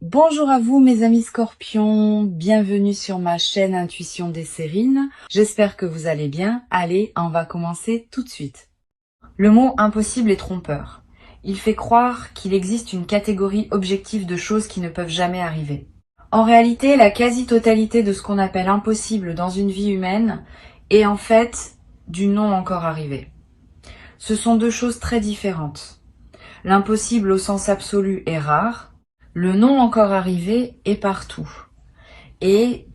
Bonjour à vous mes amis scorpions, bienvenue sur ma chaîne Intuition des Sérines. J'espère que vous allez bien. Allez, on va commencer tout de suite. Le mot impossible est trompeur. Il fait croire qu'il existe une catégorie objective de choses qui ne peuvent jamais arriver. En réalité, la quasi-totalité de ce qu'on appelle impossible dans une vie humaine est en fait du non encore arrivé. Ce sont deux choses très différentes. L'impossible au sens absolu est rare. Le non encore arrivé est partout. Et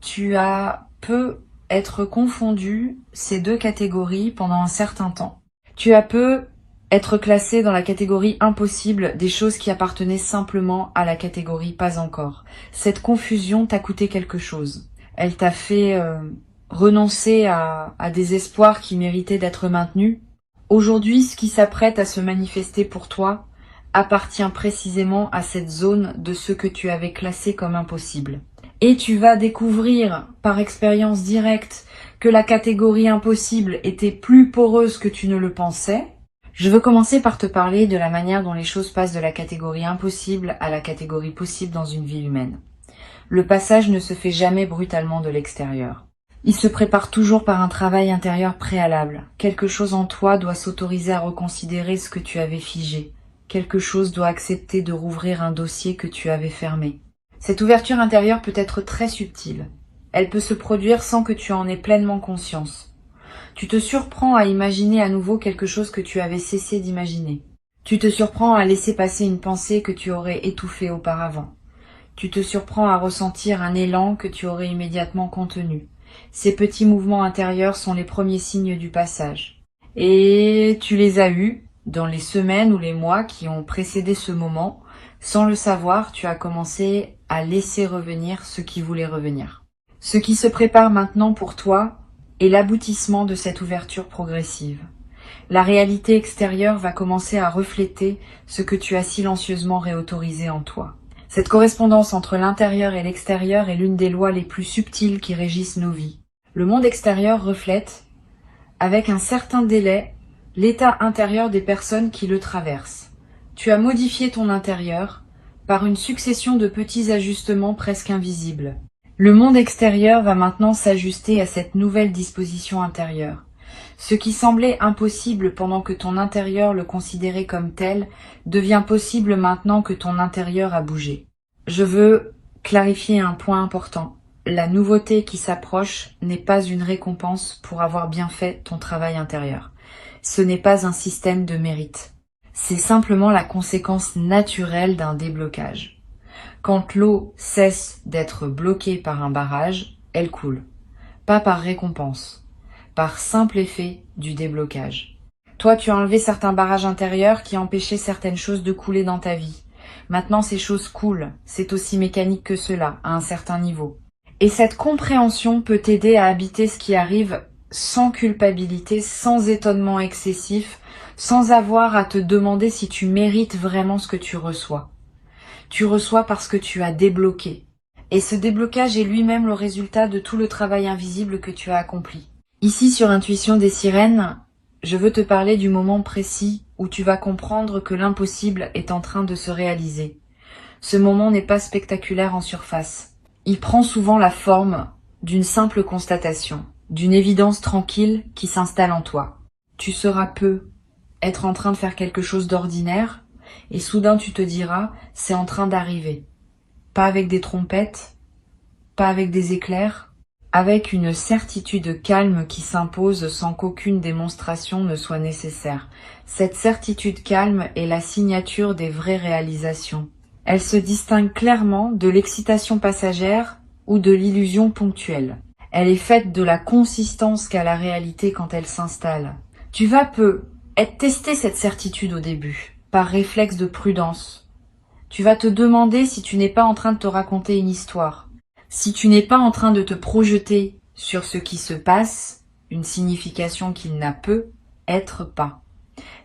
peux être confondu ces deux catégories pendant un certain temps. Tu peux être classé dans la catégorie impossible des choses qui appartenaient simplement à la catégorie pas encore. Cette confusion t'a coûté quelque chose. Elle t'a fait renoncer à des espoirs qui méritaient d'être maintenus. Aujourd'hui, ce qui s'apprête à se manifester pour toi appartient précisément à cette zone de ce que tu avais classé comme impossible. Et tu vas découvrir par expérience directe que la catégorie impossible était plus poreuse que tu ne le pensais. Je veux commencer par te parler de la manière dont les choses passent de la catégorie impossible à la catégorie possible dans une vie humaine. Le passage ne se fait jamais brutalement de l'extérieur. Il se prépare toujours par un travail intérieur préalable. Quelque chose en toi doit s'autoriser à reconsidérer ce que tu avais figé. Quelque chose doit accepter de rouvrir un dossier que tu avais fermé. Cette ouverture intérieure peut être très subtile. Elle peut se produire sans que tu en aies pleinement conscience. Tu te surprends à imaginer à nouveau quelque chose que tu avais cessé d'imaginer. Tu te surprends à laisser passer une pensée que tu aurais étouffée auparavant. Tu te surprends à ressentir un élan que tu aurais immédiatement contenu. Ces petits mouvements intérieurs sont les premiers signes du passage. Et tu les as eus dans les semaines ou les mois qui ont précédé ce moment. Sans le savoir, tu as commencé à laisser revenir ce qui voulait revenir. Ce qui se prépare maintenant pour toi est l'aboutissement de cette ouverture progressive. La réalité extérieure va commencer à refléter ce que tu as silencieusement réautorisé en toi. Cette correspondance entre l'intérieur et l'extérieur est l'une des lois les plus subtiles qui régissent nos vies. Le monde extérieur reflète, avec un certain délai, l'état intérieur des personnes qui le traversent. Tu as modifié ton intérieur par une succession de petits ajustements presque invisibles. Le monde extérieur va maintenant s'ajuster à cette nouvelle disposition intérieure. Ce qui semblait impossible pendant que ton intérieur le considérait comme tel devient possible maintenant que ton intérieur a bougé. Je veux clarifier un point important. La nouveauté qui s'approche n'est pas une récompense pour avoir bien fait ton travail intérieur. Ce n'est pas un système de mérite. C'est simplement la conséquence naturelle d'un déblocage. Quand l'eau cesse d'être bloquée par un barrage, elle coule. Pas par récompense, par simple effet du déblocage. Toi, tu as enlevé certains barrages intérieurs qui empêchaient certaines choses de couler dans ta vie. Maintenant, ces choses coulent. C'est aussi mécanique que cela, à un certain niveau. Et cette compréhension peut t'aider à habiter ce qui arrive sans culpabilité, sans étonnement excessif, sans avoir à te demander si tu mérites vraiment ce que tu reçois. Tu reçois parce que tu as débloqué. Et ce déblocage est lui-même le résultat de tout le travail invisible que tu as accompli. Ici, sur Intuition des Sirènes, je veux te parler du moment précis où tu vas comprendre que l'impossible est en train de se réaliser. Ce moment n'est pas spectaculaire en surface. Il prend souvent la forme d'une simple constatation, d'une évidence tranquille qui s'installe en toi. Tu sauras peu être en train de faire quelque chose d'ordinaire, et soudain tu te diras, c'est en train d'arriver. Pas avec des trompettes, pas avec des éclairs, avec une certitude calme qui s'impose sans qu'aucune démonstration ne soit nécessaire. Cette certitude calme est la signature des vraies réalisations. Elle se distingue clairement de l'excitation passagère ou de l'illusion ponctuelle. Elle est faite de la consistance qu'a la réalité quand elle s'installe. Tu vas tester cette certitude au début, par réflexe de prudence. Tu vas te demander si tu n'es pas en train de te raconter une histoire, si tu n'es pas en train de te projeter sur ce qui se passe, une signification qu'il n'a peut être pas.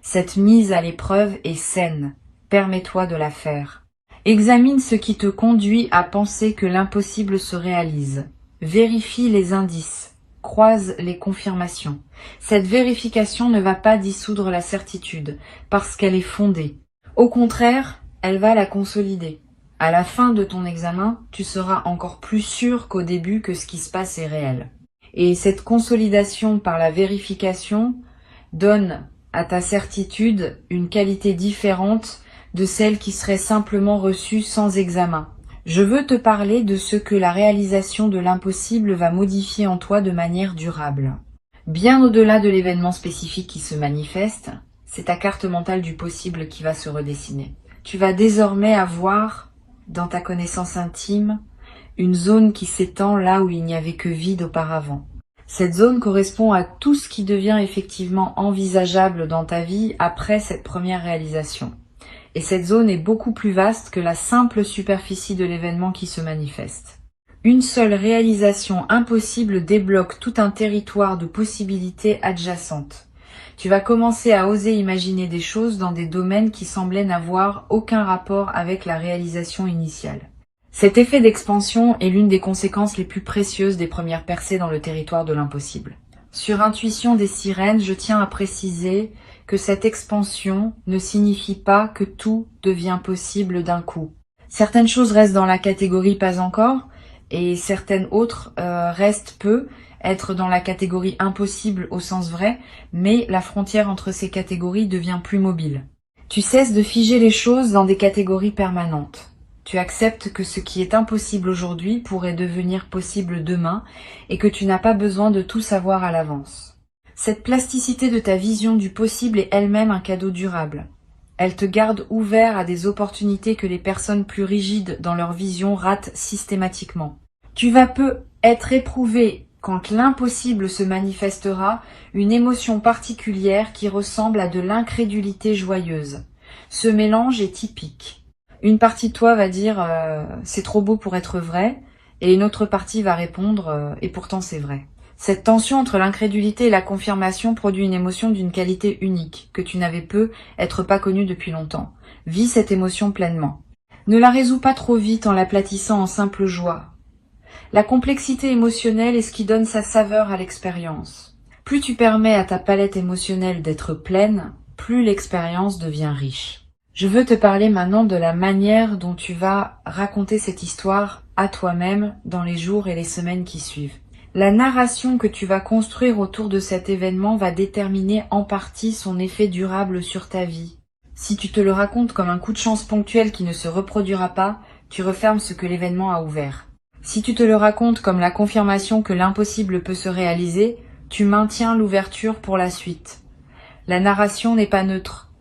Cette mise à l'épreuve est saine, permets-toi de la faire. Examine ce qui te conduit à penser que l'impossible se réalise. Vérifie les indices, croise les confirmations. Cette vérification ne va pas dissoudre la certitude, parce qu'elle est fondée. Au contraire, elle va la consolider. À la fin de ton examen, tu seras encore plus sûr qu'au début que ce qui se passe est réel. Et cette consolidation par la vérification donne à ta certitude une qualité différente de celle qui serait simplement reçue sans examen. Je veux te parler de ce que la réalisation de l'impossible va modifier en toi de manière durable. Bien au-delà de l'événement spécifique qui se manifeste, c'est ta carte mentale du possible qui va se redessiner. Tu vas désormais avoir, dans ta connaissance intime, une zone qui s'étend là où il n'y avait que vide auparavant. Cette zone correspond à tout ce qui devient effectivement envisageable dans ta vie après cette première réalisation. Et cette zone est beaucoup plus vaste que la simple superficie de l'événement qui se manifeste. Une seule réalisation impossible débloque tout un territoire de possibilités adjacentes. Tu vas commencer à oser imaginer des choses dans des domaines qui semblaient n'avoir aucun rapport avec la réalisation initiale. Cet effet d'expansion est l'une des conséquences les plus précieuses des premières percées dans le territoire de l'impossible. Sur Intuition des sirènes, je tiens à préciser que cette expansion ne signifie pas que tout devient possible d'un coup. Certaines choses restent dans la catégorie pas encore, et certaines autres restent être dans la catégorie impossible au sens vrai, mais la frontière entre ces catégories devient plus mobile. Tu cesses de figer les choses dans des catégories permanentes. Tu acceptes que ce qui est impossible aujourd'hui pourrait devenir possible demain et que tu n'as pas besoin de tout savoir à l'avance. Cette plasticité de ta vision du possible est elle-même un cadeau durable. Elle te garde ouvert à des opportunités que les personnes plus rigides dans leur vision ratent systématiquement. Tu vas peu être éprouvé quand l'impossible se manifestera, une émotion particulière qui ressemble à de l'incrédulité joyeuse. Ce mélange est typique. Une partie de toi va dire c'est trop beau pour être vrai, et une autre partie va répondre et pourtant c'est vrai. Cette tension entre l'incrédulité et la confirmation produit une émotion d'une qualité unique, que tu n'avais être pas connue depuis longtemps. Vis cette émotion pleinement. Ne la résous pas trop vite en l'aplatissant en simple joie. La complexité émotionnelle est ce qui donne sa saveur à l'expérience. Plus tu permets à ta palette émotionnelle d'être pleine, plus l'expérience devient riche. Je veux te parler maintenant de la manière dont tu vas raconter cette histoire à toi-même dans les jours et les semaines qui suivent. La narration que tu vas construire autour de cet événement va déterminer en partie son effet durable sur ta vie. Si tu te le racontes comme un coup de chance ponctuel qui ne se reproduira pas, tu refermes ce que l'événement a ouvert. Si tu te le racontes comme la confirmation que l'impossible peut se réaliser, tu maintiens l'ouverture pour la suite. La narration n'est pas neutre.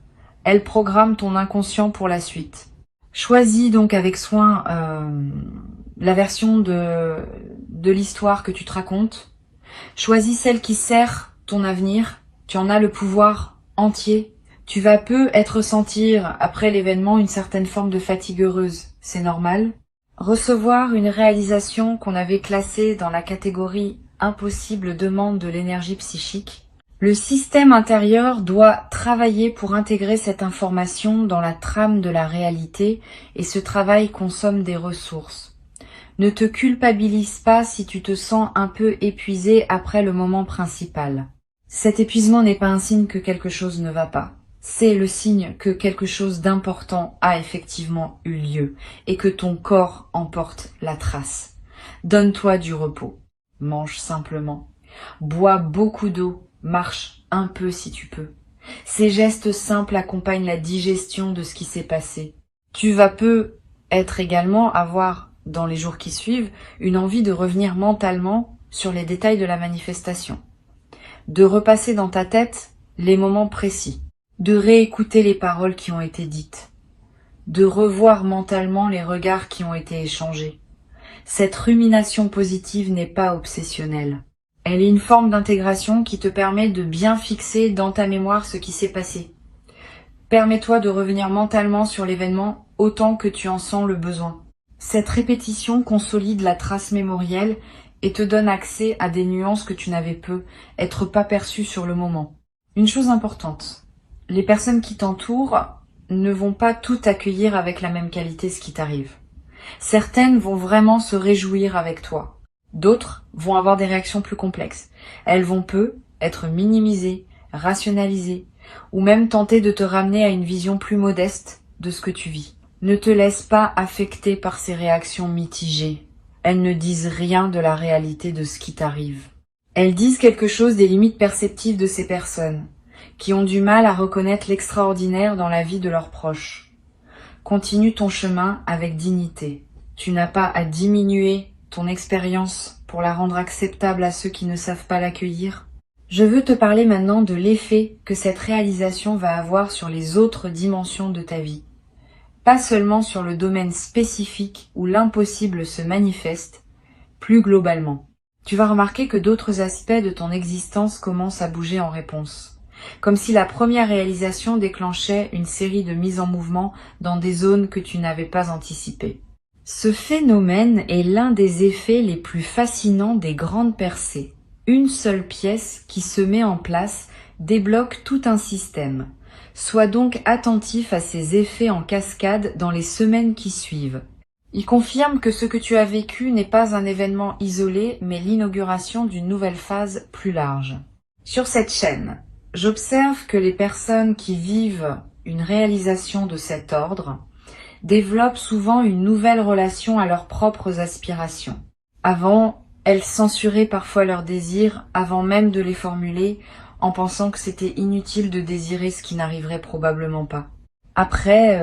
Elle programme ton inconscient pour la suite. Choisis donc avec soin la version de l'histoire que tu te racontes. Choisis celle qui sert ton avenir. Tu en as le pouvoir entier. Tu vas ressentir après l'événement une certaine forme de fatigue heureuse. C'est normal. Recevoir une réalisation qu'on avait classée dans la catégorie impossible demande de l'énergie psychique. Le système intérieur doit travailler pour intégrer cette information dans la trame de la réalité et ce travail consomme des ressources. Ne te culpabilise pas si tu te sens un peu épuisé après le moment principal. Cet épuisement n'est pas un signe que quelque chose ne va pas. C'est le signe que quelque chose d'important a effectivement eu lieu et que ton corps en porte la trace. Donne-toi du repos. Mange simplement. Bois beaucoup d'eau. Marche un peu si tu peux. Ces gestes simples accompagnent la digestion de ce qui s'est passé. Tu vas être également avoir, dans les jours qui suivent, une envie de revenir mentalement sur les détails de la manifestation. De repasser dans ta tête les moments précis. De réécouter les paroles qui ont été dites. De revoir mentalement les regards qui ont été échangés. Cette rumination positive n'est pas obsessionnelle. Elle est une forme d'intégration qui te permet de bien fixer dans ta mémoire ce qui s'est passé. Permets-toi de revenir mentalement sur l'événement autant que tu en sens le besoin. Cette répétition consolide la trace mémorielle et te donne accès à des nuances que tu n'avais être pas perçues sur le moment. Une chose importante, les personnes qui t'entourent ne vont pas tout accueillir avec la même qualité ce qui t'arrive. Certaines vont vraiment se réjouir avec toi. D'autres vont avoir des réactions plus complexes. Elles vont être minimisées, rationalisées, ou même tenter de te ramener à une vision plus modeste de ce que tu vis. Ne te laisse pas affecter par ces réactions mitigées. Elles ne disent rien de la réalité de ce qui t'arrive. Elles disent quelque chose des limites perceptives de ces personnes, qui ont du mal à reconnaître l'extraordinaire dans la vie de leurs proches. Continue ton chemin avec dignité. Tu n'as pas à diminuer ton expérience pour la rendre acceptable à ceux qui ne savent pas l'accueillir. Je veux te parler maintenant de l'effet que cette réalisation va avoir sur les autres dimensions de ta vie. Pas seulement sur le domaine spécifique où l'impossible se manifeste, plus globalement. Tu vas remarquer que d'autres aspects de ton existence commencent à bouger en réponse. Comme si la première réalisation déclenchait une série de mises en mouvement dans des zones que tu n'avais pas anticipées. Ce phénomène est l'un des effets les plus fascinants des grandes percées. Une seule pièce qui se met en place débloque tout un système. Sois donc attentif à ces effets en cascade dans les semaines qui suivent. Il confirme que ce que tu as vécu n'est pas un événement isolé, mais l'inauguration d'une nouvelle phase plus large. Sur cette chaîne, j'observe que les personnes qui vivent une réalisation de cet ordre développent souvent une nouvelle relation à leurs propres aspirations. Avant, elles censuraient parfois leurs désirs avant même de les formuler, en pensant que c'était inutile de désirer ce qui n'arriverait probablement pas. Après,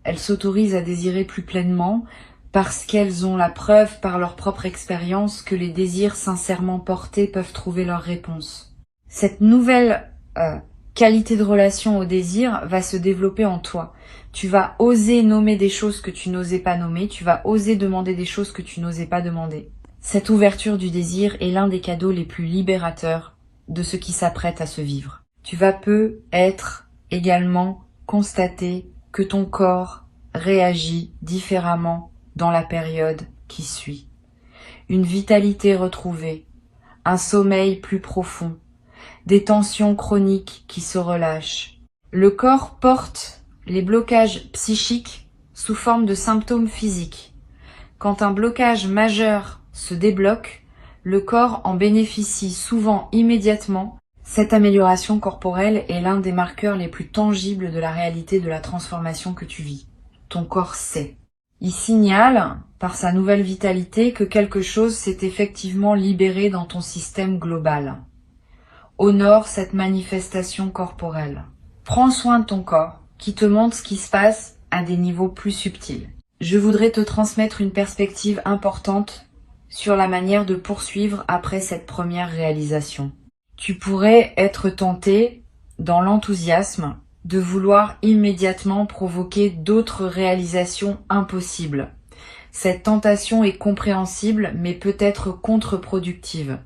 elles s'autorisent à désirer plus pleinement parce qu'elles ont la preuve par leur propre expérience que les désirs sincèrement portés peuvent trouver leur réponse. Cette nouvelle qualité de relation au désir va se développer en toi. Tu vas oser nommer des choses que tu n'osais pas nommer, tu vas oser demander des choses que tu n'osais pas demander. Cette ouverture du désir est l'un des cadeaux les plus libérateurs de ce qui s'apprête à se vivre. Tu vas peut-être également constater que ton corps réagit différemment dans la période qui suit. Une vitalité retrouvée, un sommeil plus profond, des tensions chroniques qui se relâchent. Le corps porte les blocages psychiques sous forme de symptômes physiques. Quand un blocage majeur se débloque, le corps en bénéficie souvent immédiatement. Cette amélioration corporelle est l'un des marqueurs les plus tangibles de la réalité de la transformation que tu vis. Ton corps sait. Il signale, par sa nouvelle vitalité, que quelque chose s'est effectivement libéré dans ton système global. Honore cette manifestation corporelle. Prends soin de ton corps, qui te montre ce qui se passe à des niveaux plus subtils. Je voudrais te transmettre une perspective importante sur la manière de poursuivre après cette première réalisation. Tu pourrais être tenté, dans l'enthousiasme, de vouloir immédiatement provoquer d'autres réalisations impossibles. Cette tentation est compréhensible, mais peut être contre-productive.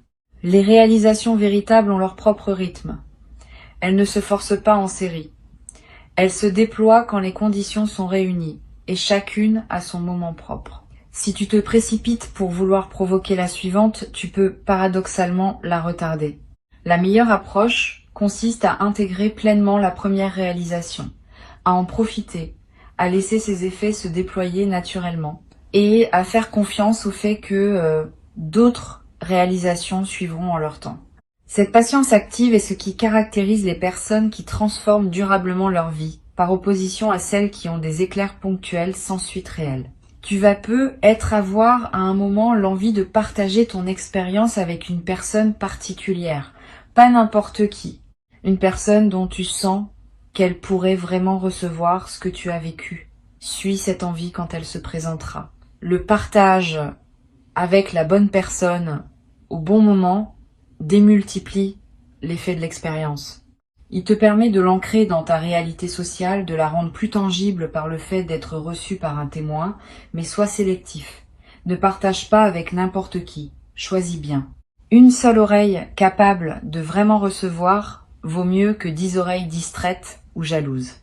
Les réalisations véritables ont leur propre rythme. Elles ne se forcent pas en série. Elles se déploient quand les conditions sont réunies, et chacune a son moment propre. Si tu te précipites pour vouloir provoquer la suivante, tu peux paradoxalement la retarder. La meilleure approche consiste à intégrer pleinement la première réalisation, à en profiter, à laisser ses effets se déployer naturellement et à faire confiance au fait que d'autres réalisations suivront en leur temps. Cette patience active est ce qui caractérise les personnes qui transforment durablement leur vie, par opposition à celles qui ont des éclairs ponctuels sans suite réelle. Tu vas avoir à un moment l'envie de partager ton expérience avec une personne particulière, pas n'importe qui. Une personne dont tu sens qu'elle pourrait vraiment recevoir ce que tu as vécu. Suis cette envie quand elle se présentera. Le partage avec la bonne personne au bon moment démultiplie l'effet de l'expérience. Il te permet de l'ancrer dans ta réalité sociale, de la rendre plus tangible par le fait d'être reçu par un témoin, mais sois sélectif. Ne partage pas avec n'importe qui. Choisis bien. Une seule oreille capable de vraiment recevoir vaut mieux que 10 oreilles distraites ou jalouses.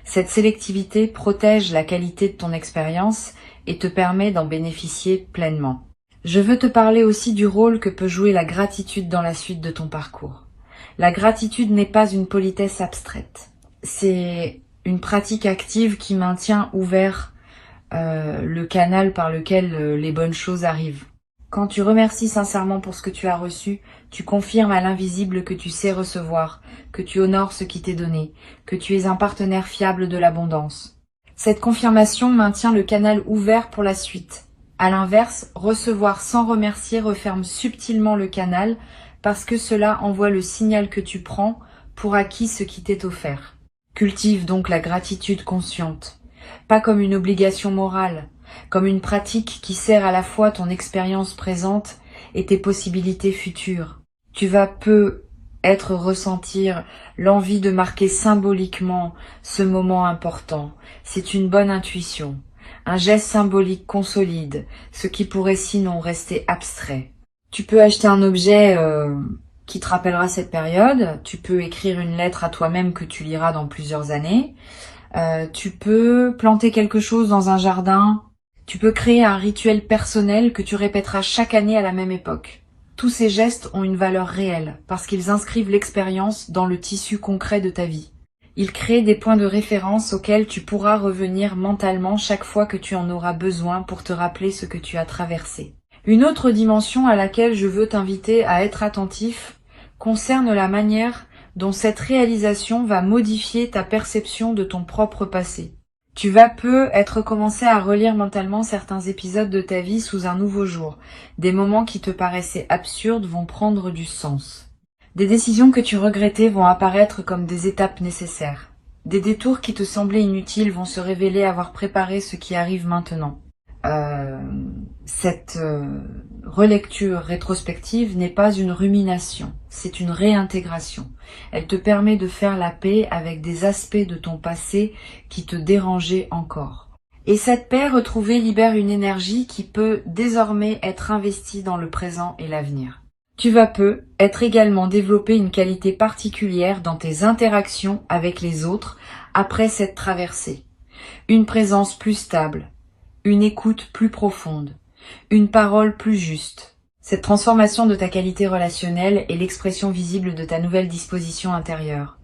Cette sélectivité protège la qualité de ton expérience et te permet d'en bénéficier pleinement. Je veux te parler aussi du rôle que peut jouer la gratitude dans la suite de ton parcours. La gratitude n'est pas une politesse abstraite. C'est une pratique active qui maintient ouvert le canal par lequel les bonnes choses arrivent. Quand tu remercies sincèrement pour ce que tu as reçu, tu confirmes à l'invisible que tu sais recevoir, que tu honores ce qui t'est donné, que tu es un partenaire fiable de l'abondance. Cette confirmation maintient le canal ouvert pour la suite. À l'inverse, recevoir sans remercier referme subtilement le canal parce que cela envoie le signal que tu prends pour acquis ce qui t'est offert. Cultive donc la gratitude consciente, pas comme une obligation morale, comme une pratique qui sert à la fois ton expérience présente et tes possibilités futures. Tu vas peut-être ressentir l'envie de marquer symboliquement ce moment important. C'est une bonne intuition. Un geste symbolique consolide ce qui pourrait sinon rester abstrait. Tu peux acheter un objet qui te rappellera cette période. Tu peux écrire une lettre à toi-même que tu liras dans plusieurs années. Tu peux planter quelque chose dans un jardin. Tu peux créer un rituel personnel que tu répéteras chaque année à la même époque. Tous ces gestes ont une valeur réelle parce qu'ils inscrivent l'expérience dans le tissu concret de ta vie. Ils créent des points de référence auxquels tu pourras revenir mentalement chaque fois que tu en auras besoin pour te rappeler ce que tu as traversé. Une autre dimension à laquelle je veux t'inviter à être attentif concerne la manière dont cette réalisation va modifier ta perception de ton propre passé. Tu vas peut-être commencer à relire mentalement certains épisodes de ta vie sous un nouveau jour. Des moments qui te paraissaient absurdes vont prendre du sens. Des décisions que tu regrettais vont apparaître comme des étapes nécessaires. Des détours qui te semblaient inutiles vont se révéler avoir préparé ce qui arrive maintenant. Cette relecture rétrospective n'est pas une rumination, c'est une réintégration. Elle te permet de faire la paix avec des aspects de ton passé qui te dérangeaient encore. Et cette paix retrouvée libère une énergie qui peut désormais être investie dans le présent et l'avenir. Tu vas peut-être également développer une qualité particulière dans tes interactions avec les autres après cette traversée. Une présence plus stable, une écoute plus profonde, une parole plus juste. Cette transformation de ta qualité relationnelle est l'expression visible de ta nouvelle disposition intérieure.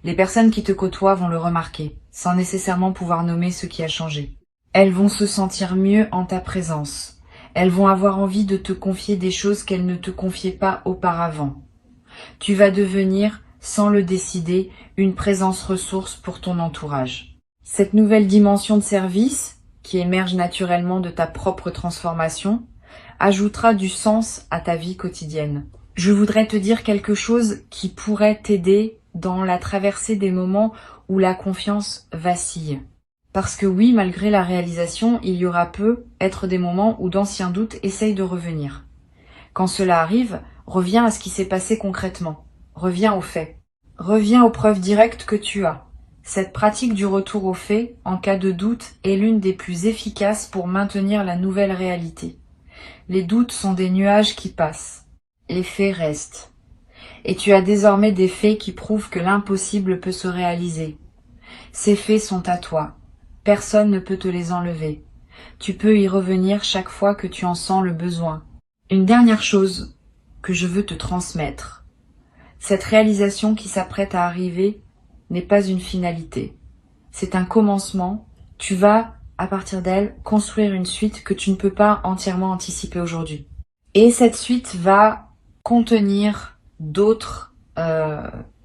Les personnes qui te côtoient vont le remarquer, sans nécessairement pouvoir nommer ce qui a changé. Elles vont se sentir mieux en ta présence. Elles vont avoir envie de te confier des choses qu'elles ne te confiaient pas auparavant. Tu vas devenir, sans le décider, une présence ressource pour ton entourage. Cette nouvelle dimension de service, qui émerge naturellement de ta propre transformation, ajoutera du sens à ta vie quotidienne. Je voudrais te dire quelque chose qui pourrait t'aider dans la traversée des moments où la confiance vacille. Parce que oui, malgré la réalisation, il y aura peut-être des moments où d'anciens doutes essayent de revenir. Quand cela arrive, reviens à ce qui s'est passé concrètement. Reviens aux faits. Reviens aux preuves directes que tu as. Cette pratique du retour aux faits, en cas de doute, est l'une des plus efficaces pour maintenir la nouvelle réalité. Les doutes sont des nuages qui passent. Les faits restent. Et tu as désormais des faits qui prouvent que l'impossible peut se réaliser. Ces faits sont à toi. Personne ne peut te les enlever. Tu peux y revenir chaque fois que tu en sens le besoin. Une dernière chose que je veux te transmettre. Cette réalisation qui s'apprête à arriver n'est pas une finalité. C'est un commencement. Tu vas, à partir d'elle, construire une suite que tu ne peux pas entièrement anticiper aujourd'hui. Et cette suite va contenir d'autres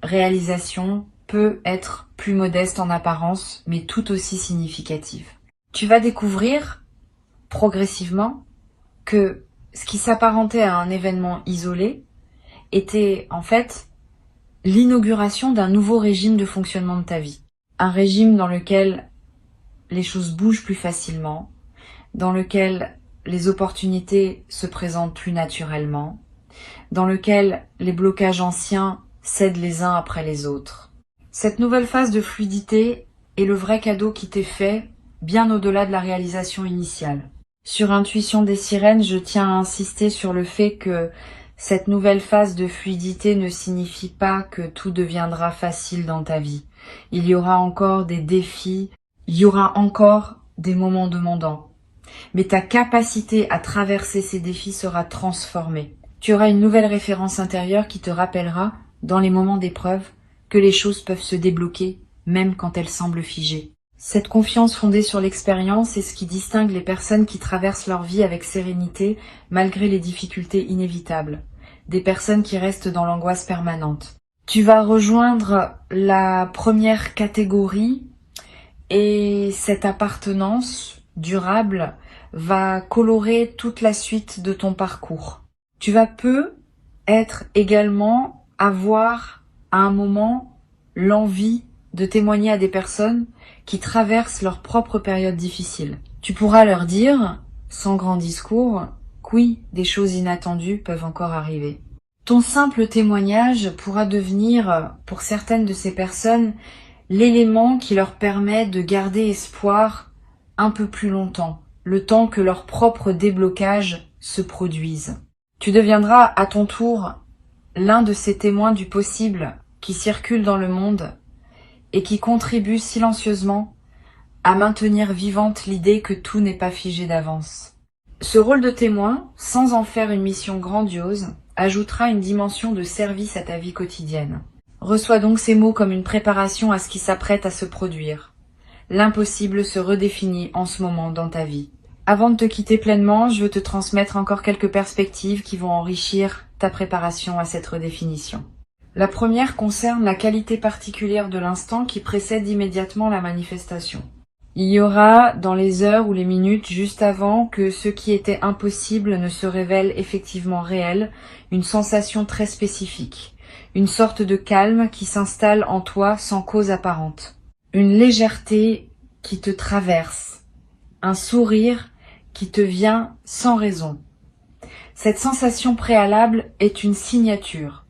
réalisations, peut être plus modestes en apparence, mais tout aussi significatives. Tu vas découvrir progressivement que ce qui s'apparentait à un événement isolé était en fait l'inauguration d'un nouveau régime de fonctionnement de ta vie. Un régime dans lequel les choses bougent plus facilement, dans lequel les opportunités se présentent plus naturellement, dans lequel les blocages anciens cèdent les uns après les autres. Cette nouvelle phase de fluidité est le vrai cadeau qui t'est fait, bien au-delà de la réalisation initiale. Sur Intuition des Sirènes, je tiens à insister sur le fait que cette nouvelle phase de fluidité ne signifie pas que tout deviendra facile dans ta vie. Il y aura encore des défis, il y aura encore des moments demandants. Mais ta capacité à traverser ces défis sera transformée. Tu auras une nouvelle référence intérieure qui te rappellera, dans les moments d'épreuve, que les choses peuvent se débloquer, même quand elles semblent figées. Cette confiance fondée sur l'expérience est ce qui distingue les personnes qui traversent leur vie avec sérénité, malgré les difficultés inévitables. Des personnes qui restent dans l'angoisse permanente. Tu vas rejoindre la première catégorie Et cette appartenance durable va colorer toute la suite de ton parcours. Tu vas être également avoir à un moment l'envie de témoigner à des personnes qui traversent leur propre période difficile. Tu pourras leur dire, sans grand discours, que oui, des choses inattendues peuvent encore arriver. Ton simple témoignage pourra devenir, pour certaines de ces personnes, l'élément qui leur permet de garder espoir un peu plus longtemps, le temps que leur propre déblocage se produise. Tu deviendras à ton tour l'un de ces témoins du possible qui circulent dans le monde et qui contribuent silencieusement à maintenir vivante l'idée que tout n'est pas figé d'avance. Ce rôle de témoin, sans en faire une mission grandiose, ajoutera une dimension de service à ta vie quotidienne. Reçois donc ces mots comme une préparation à ce qui s'apprête à se produire. L'impossible se redéfinit en ce moment dans ta vie. Avant de te quitter pleinement, je veux te transmettre encore quelques perspectives qui vont enrichir ta préparation à cette redéfinition. La première concerne la qualité particulière de l'instant qui précède immédiatement la manifestation. Il y aura, dans les heures ou les minutes juste avant que ce qui était impossible ne se révèle effectivement réel, une sensation très spécifique, une sorte de calme qui s'installe en toi sans cause apparente, une légèreté qui te traverse, un sourire qui te vient sans raison. Cette sensation préalable est une signature.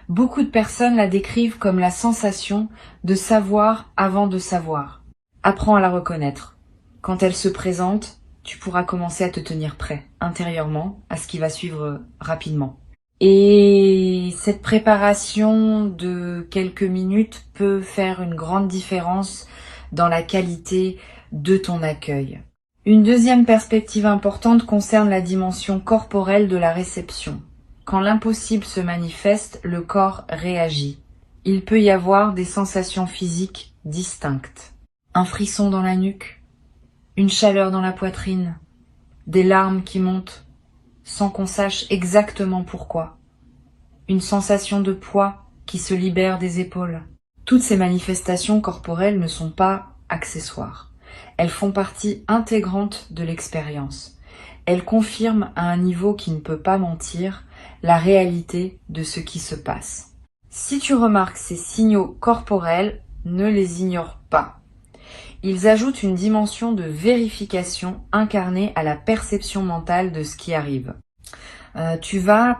Beaucoup de personnes la décrivent comme la sensation de savoir avant de savoir. Apprends à la reconnaître. Quand elle se présente, tu pourras commencer à te tenir prêt, intérieurement, à ce qui va suivre rapidement. Et cette préparation de quelques minutes peut faire une grande différence dans la qualité de ton accueil. Une deuxième perspective importante concerne la dimension corporelle de la réception. Quand l'impossible se manifeste, le corps réagit. Il peut y avoir des sensations physiques distinctes. Un frisson dans la nuque, une chaleur dans la poitrine, des larmes qui montent, sans qu'on sache exactement pourquoi. Une sensation de poids qui se libère des épaules. Toutes ces manifestations corporelles ne sont pas accessoires. Elles font partie intégrante de l'expérience. Elles confirment à un niveau qui ne peut pas mentir la réalité de ce qui se passe. Si tu remarques ces signaux corporels, ne les ignore pas. Ils ajoutent une dimension de vérification incarnée à la perception mentale de ce qui arrive. Tu vas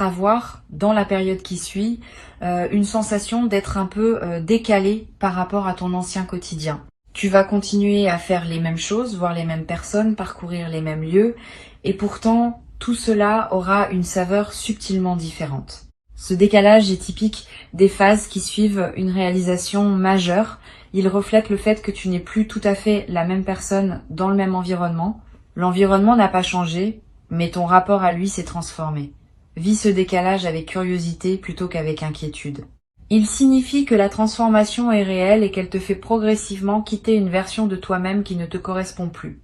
avoir, dans la période qui suit, une sensation d'être un peu décalé par rapport à ton ancien quotidien. Tu vas continuer à faire les mêmes choses, voir les mêmes personnes, parcourir les mêmes lieux, et pourtant, tout cela aura une saveur subtilement différente. Ce décalage est typique des phases qui suivent une réalisation majeure. Il reflète le fait que tu n'es plus tout à fait la même personne dans le même environnement. L'environnement n'a pas changé, mais ton rapport à lui s'est transformé. Vis ce décalage avec curiosité plutôt qu'avec inquiétude. Il signifie que la transformation est réelle et qu'elle te fait progressivement quitter une version de toi-même qui ne te correspond plus.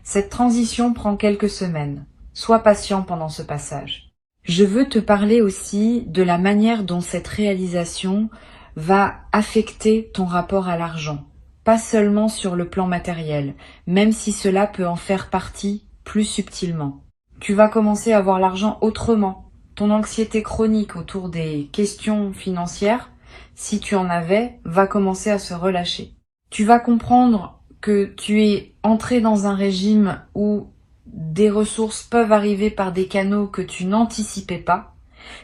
Cette transition prend quelques semaines. Sois patient pendant ce passage. Je veux te parler aussi de la manière dont cette réalisation va affecter ton rapport à l'argent. Pas seulement sur le plan matériel, même si cela peut en faire partie plus subtilement. Tu vas commencer à voir l'argent autrement. Ton anxiété chronique autour des questions financières, si tu en avais, va commencer à se relâcher. Tu vas comprendre que tu es entré dans un régime où des ressources peuvent arriver par des canaux que tu n'anticipais pas.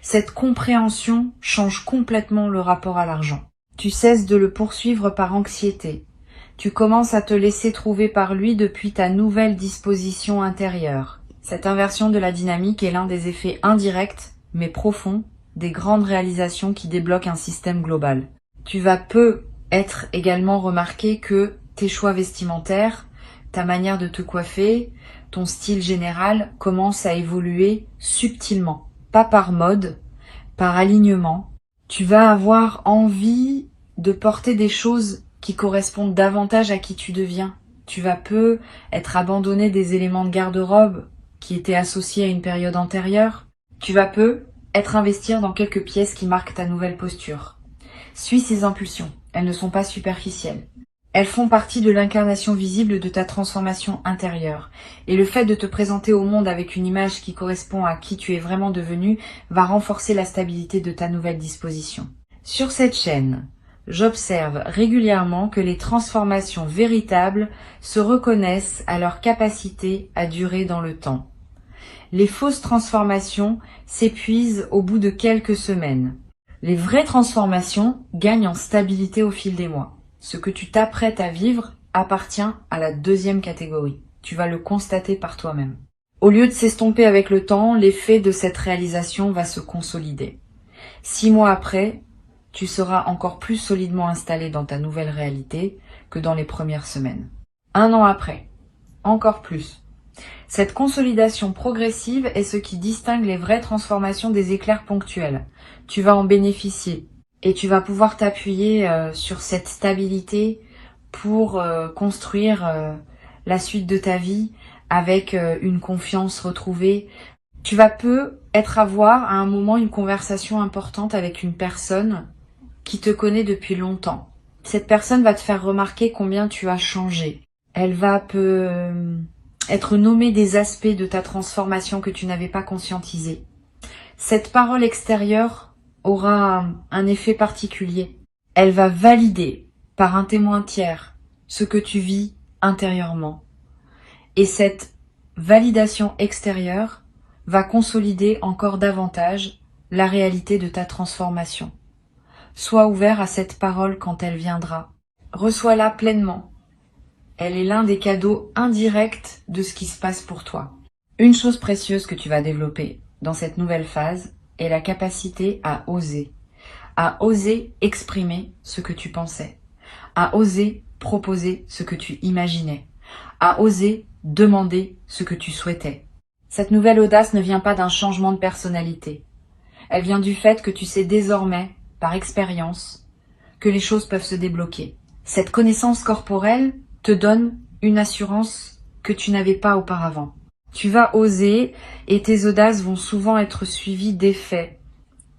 Cette compréhension change complètement le rapport à l'argent. Tu cesses de le poursuivre par anxiété. Tu commences à te laisser trouver par lui depuis ta nouvelle disposition intérieure. Cette inversion de la dynamique est l'un des effets indirects, mais profonds, des grandes réalisations qui débloquent un système global. Tu vas être également remarqué que tes choix vestimentaires, ta manière de te coiffer, ton style général commence à évoluer subtilement, pas par mode, par alignement. Tu vas avoir envie de porter des choses qui correspondent davantage à qui tu deviens. Tu vas être abandonné des éléments de garde-robe qui étaient associés à une période antérieure. Tu vas être investir dans quelques pièces qui marquent ta nouvelle posture. Suis ces impulsions, elles ne sont pas superficielles. Elles font partie de l'incarnation visible de ta transformation intérieure. Et le fait de te présenter au monde avec une image qui correspond à qui tu es vraiment devenu va renforcer la stabilité de ta nouvelle disposition. Sur cette chaîne, j'observe régulièrement que les transformations véritables se reconnaissent à leur capacité à durer dans le temps. Les fausses transformations s'épuisent au bout de quelques semaines. Les vraies transformations gagnent en stabilité au fil des mois. Ce que tu t'apprêtes à vivre appartient à la deuxième catégorie. Tu vas le constater par toi-même. Au lieu de s'estomper avec le temps, l'effet de cette réalisation va se consolider. 6 mois après, tu seras encore plus solidement installé dans ta nouvelle réalité que dans les premières semaines. 1 an après, encore plus. Cette consolidation progressive est ce qui distingue les vraies transformations des éclairs ponctuels. Tu vas en bénéficier. Et tu vas pouvoir t'appuyer sur cette stabilité pour construire la suite de ta vie avec une confiance retrouvée. Tu vas avoir à un moment une conversation importante avec une personne qui te connaît depuis longtemps. Cette personne va te faire remarquer combien tu as changé. Elle va être nommée des aspects de ta transformation que tu n'avais pas conscientisé. Cette parole extérieure aura un effet particulier. Elle va valider par un témoin tiers ce que tu vis intérieurement. Et cette validation extérieure va consolider encore davantage la réalité de ta transformation. Sois ouvert à cette parole quand elle viendra. Reçois-la pleinement. Elle est l'un des cadeaux indirects de ce qui se passe pour toi. Une chose précieuse que tu vas développer dans cette nouvelle phase est la capacité à oser exprimer ce que tu pensais, à oser proposer ce que tu imaginais, à oser demander ce que tu souhaitais. Cette nouvelle audace ne vient pas d'un changement de personnalité. Elle vient du fait que tu sais désormais, par expérience, que les choses peuvent se débloquer. Cette connaissance corporelle te donne une assurance que tu n'avais pas auparavant. Tu vas oser et tes audaces vont souvent être suivies d'effets,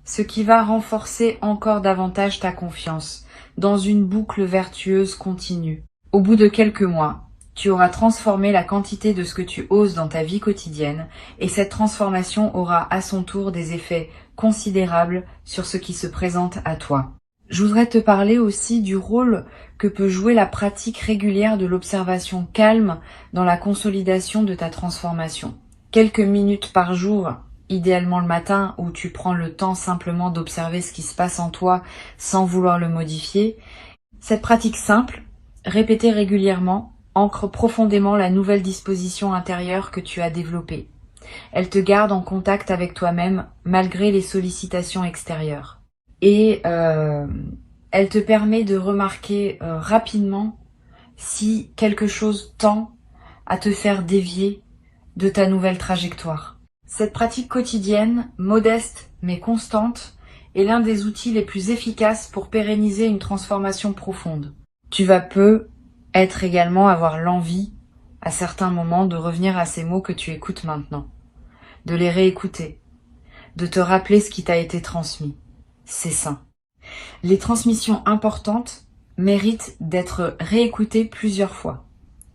ce qui va renforcer encore davantage ta confiance dans une boucle vertueuse continue. Au bout de quelques mois, tu auras transformé la quantité de ce que tu oses dans ta vie quotidienne et cette transformation aura à son tour des effets considérables sur ce qui se présente à toi. Je voudrais te parler aussi du rôle que peut jouer la pratique régulière de l'observation calme dans la consolidation de ta transformation. Quelques minutes par jour, idéalement le matin, où tu prends le temps simplement d'observer ce qui se passe en toi sans vouloir le modifier. Cette pratique simple, répétée régulièrement, ancre profondément la nouvelle disposition intérieure que tu as développée. Elle te garde en contact avec toi-même malgré les sollicitations extérieures. Et elle te permet de remarquer rapidement si quelque chose tend à te faire dévier de ta nouvelle trajectoire. Cette pratique quotidienne, modeste mais constante, est l'un des outils les plus efficaces pour pérenniser une transformation profonde. Tu vas être également avoir l'envie, à certains moments, de revenir à ces mots que tu écoutes maintenant, de les réécouter, de te rappeler ce qui t'a été transmis. C'est sain. Les transmissions importantes méritent d'être réécoutées plusieurs fois.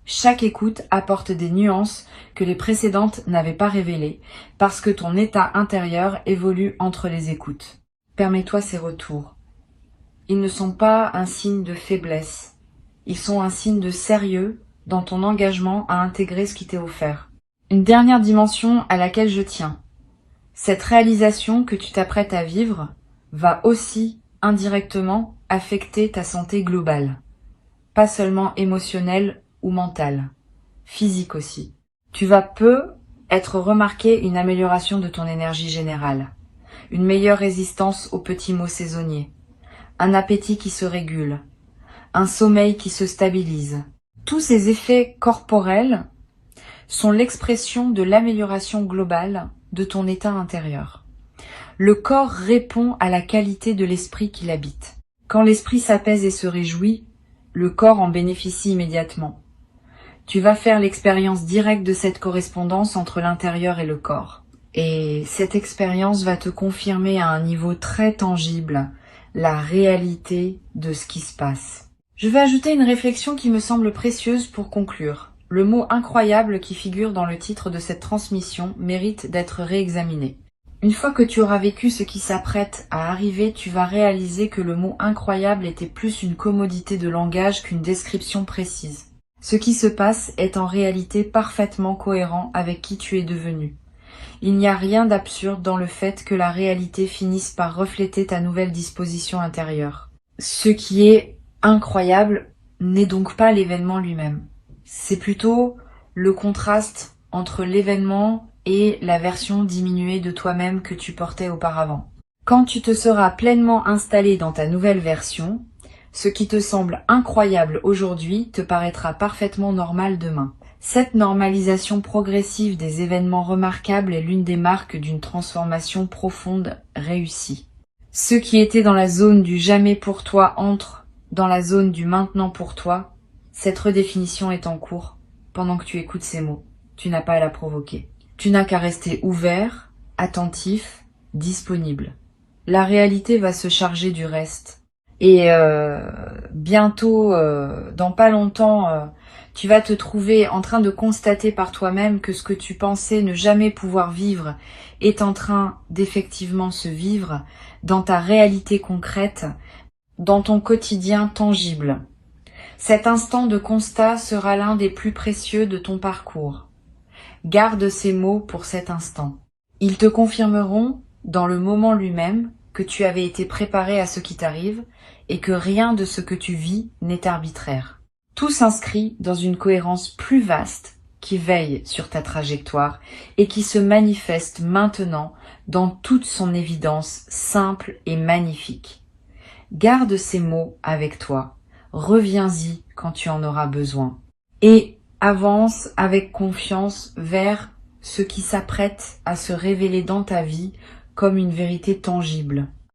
Chaque écoute apporte des nuances que les précédentes n'avaient pas révélées parce que ton état intérieur évolue entre les écoutes. Permets-toi ces retours. Ils ne sont pas un signe de faiblesse. Ils sont un signe de sérieux dans ton engagement à intégrer ce qui t'est offert. Une dernière dimension à laquelle je tiens. Cette réalisation que tu t'apprêtes à vivre va aussi indirectement affecter ta santé globale. Pas seulement émotionnelle ou mentale, physique aussi. Tu vas être remarqué une amélioration de ton énergie générale, une meilleure résistance aux petits maux saisonniers, un appétit qui se régule, un sommeil qui se stabilise. Tous ces effets corporels sont l'expression de l'amélioration globale de ton état intérieur. Le corps répond à la qualité de l'esprit qui l'habite. Quand l'esprit s'apaise et se réjouit, le corps en bénéficie immédiatement. Tu vas faire l'expérience directe de cette correspondance entre l'intérieur et le corps. Et cette expérience va te confirmer à un niveau très tangible la réalité de ce qui se passe. Je vais ajouter une réflexion qui me semble précieuse pour conclure. Le mot incroyable qui figure dans le titre de cette transmission mérite d'être réexaminé. Une fois que tu auras vécu ce qui s'apprête à arriver, tu vas réaliser que le mot incroyable était plus une commodité de langage qu'une description précise. Ce qui se passe est en réalité parfaitement cohérent avec qui tu es devenu. Il n'y a rien d'absurde dans le fait que la réalité finisse par refléter ta nouvelle disposition intérieure. Ce qui est incroyable n'est donc pas l'événement lui-même. C'est plutôt le contraste entre l'événement et la version diminuée de toi-même que tu portais auparavant. Quand tu te seras pleinement installé dans ta nouvelle version, ce qui te semble incroyable aujourd'hui te paraîtra parfaitement normal demain. Cette normalisation progressive des événements remarquables est l'une des marques d'une transformation profonde réussie. Ceux qui étaient dans la zone du jamais pour toi entrent dans la zone du maintenant pour toi. Cette redéfinition est en cours pendant que tu écoutes ces mots. Tu n'as pas à la provoquer. Tu n'as qu'à rester ouvert, attentif, disponible. La réalité va se charger du reste. Et bientôt, dans pas longtemps, tu vas te trouver en train de constater par toi-même que ce que tu pensais ne jamais pouvoir vivre est en train d'effectivement se vivre dans ta réalité concrète, dans ton quotidien tangible. Cet instant de constat sera l'un des plus précieux de ton parcours. Garde ces mots pour cet instant. Ils te confirmeront, dans le moment lui-même, que tu avais été préparé à ce qui t'arrive et que rien de ce que tu vis n'est arbitraire. Tout s'inscrit dans une cohérence plus vaste qui veille sur ta trajectoire et qui se manifeste maintenant dans toute son évidence simple et magnifique. Garde ces mots avec toi, reviens-y quand tu en auras besoin et avance avec confiance vers ce qui s'apprête à se révéler dans ta vie comme une vérité tangible.